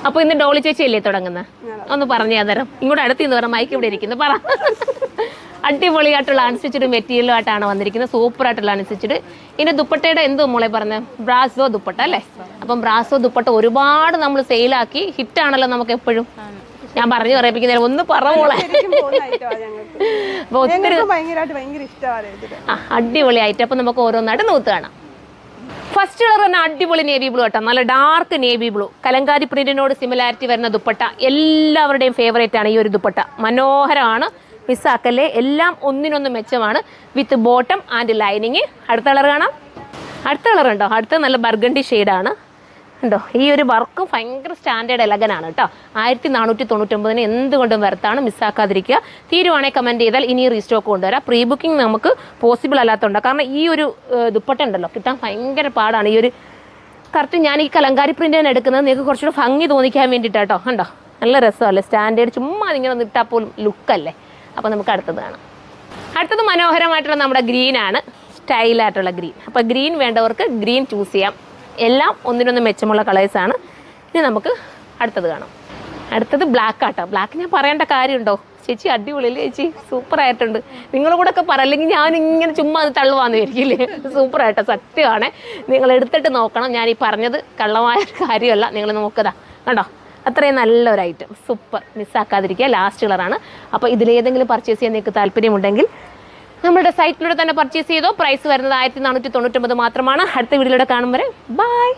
അപ്പൊ ഇന്ന് ഡോളി ചേച്ചി അല്ലേ തുടങ്ങുന്നത്? ഒന്ന് പറഞ്ഞു തരാം. ഇങ്ങോട്ട് അടുത്തിന്ന് പറഞ്ഞ മൈക്ക് ഇവിടെ ഇരിക്കുന്നു. പറ. അടിപൊളിയായിട്ടുള്ള അൺസ്റ്റിച്ചഡ് മെറ്റീരിയലുമായിട്ടാണ് വന്നിരിക്കുന്നത്. സൂപ്പർ ആയിട്ടുള്ള അൺസ്റ്റിച്ചഡ്. ഇതിന്റെ ദുപ്പട്ടയുടെ എന്തോ മോളെ പറഞ്ഞത്? ബ്രാസോ ദുപ്പട്ട അല്ലേ? അപ്പം ബ്രാസോ ദുപ്പട്ട ഒരുപാട് നമ്മൾ സെയിലാക്കി. ഹിറ്റാണല്ലോ നമുക്ക് എപ്പോഴും. ഞാൻ പറഞ്ഞു പറയിപ്പിക്കുന്ന ഒന്ന് പറ മോളെ. അടിപൊളിയായിട്ട്. അപ്പൊ നമുക്ക് ഓരോന്നായിട്ട് നോത്ത് കാണാം. ഫസ്റ്റ് കളർ തന്നെ അടിപൊളി നേവി ബ്ലൂ കേട്ടോ. നല്ല ഡാർക്ക് നേവി ബ്ലൂ, കലങ്കാരി പ്രിന്റിനോട് സിമിലാരിറ്റി വരുന്ന ദുപ്പട്ട. എല്ലാവരുടെയും ഫേവറേറ്റ് ആണ് ഈ ഒരു ദുപ്പട്ട. മനോഹരമാണ്, മിസ്സാക്കല്ലേ. എല്ലാം ഒന്നിനൊന്ന് മെച്ചമാണ്. With bottom and lining. അടുത്ത കളർ കാണാം. അടുത്ത കളർ ഉണ്ടോ? അടുത്ത നല്ല ബർഗണ്ടി ഷെയ്ഡാണ് ഉണ്ടോ. ഈ ഒരു വർക്കും ഭയങ്കര സ്റ്റാൻഡേർഡ് എലഗനാണ് കേട്ടോ. 1499 എന്തുകൊണ്ടും വരത്താണ്, മിസ്സാക്കാതിരിക്കുക. തീരുവാണെങ്കിൽ കമൻറ്റ് ചെയ്താൽ ഇനി റീസ്റ്റോക്ക് കൊണ്ടുവരാം. പ്രീ ബുക്കിംഗ് നമുക്ക് പോസിബിൾ അല്ലാത്തതുകൊണ്ട്. കാരണം ഈ ഒരു ദുപ്പട്ട ഉണ്ടല്ലോ കിട്ടാൻ ഭയങ്കര പാടാണ്. ഈ ഒരു കറക്റ്റ് ഞാൻ ഈ കലങ്കാരി പ്രിൻ്റാണ് എടുക്കുന്നത്. നിങ്ങൾക്ക് കുറച്ചുകൂടെ ഭംഗി തോന്നിക്കാൻ വേണ്ടിയിട്ടാട്ടോ. കണ്ടോ, നല്ല രസമല്ലേ, സ്റ്റാൻഡേർഡ്. ചുമ്മാ അതിങ്ങനെ ഒന്ന് ഇട്ടാൽ പോലും ലുക്കല്ലേ. അപ്പോൾ നമുക്ക് അടുത്തത് കാണാം. അടുത്തത് മനോഹരമായിട്ടുള്ള നമ്മുടെ ഗ്രീനാണ്, സ്റ്റൈലായിട്ടുള്ള ഗ്രീൻ. അപ്പോൾ ഗ്രീൻ വേണ്ടവർക്ക് ഗ്രീൻ ചൂസ് ചെയ്യാം. എല്ലാം ഒന്നിനൊന്ന് മെച്ചമുള്ള കളേഴ്സാണ്. ഇനി നമുക്ക് അടുത്തത് കാണാം. അടുത്തത് ബ്ലാക്ക് ആട്ടോ. ബ്ലാക്ക് ഞാൻ പറയേണ്ട കാര്യമുണ്ടോ? ചേച്ചി അടിപൊളിയല്ലേ ചേച്ചി, സൂപ്പറായിട്ടുണ്ട്. നിങ്ങളും കൂടെ ഒക്കെ പറ, അല്ലെങ്കിൽ ഞാനിങ്ങനെ ചുമ്മാ അത് തള്ളുവാന്ന് വിചാരിക്കില്ലേ. സൂപ്പറായിട്ടോ, സത്യമാണ്. നിങ്ങൾ എടുത്തിട്ട് നോക്കണം. ഞാൻ ഈ പറഞ്ഞത് കള്ളമായ കാര്യമല്ല. നിങ്ങൾ നോക്കതാ കണ്ടോ, അത്രയും നല്ലൊരു ഐറ്റം. സൂപ്പർ, മിസ്സാക്കാതിരിക്കുക. ലാസ്റ്റ് കളറാണ്. അപ്പോൾ ഇതിലേതെങ്കിലും പർച്ചേസ് ചെയ്യാൻ നിങ്ങൾക്ക് താല്പര്യമുണ്ടെങ്കിൽ നമ്മുടെ സൈറ്റിലൂടെ തന്നെ പർച്ചേസ് ചെയ്തോ. പ്രൈസ് വരുന്നത് 1499 മാത്രമാണ്. അടുത്ത വീഡിയോയിലൂടെ കാണും വരെ ബൈ.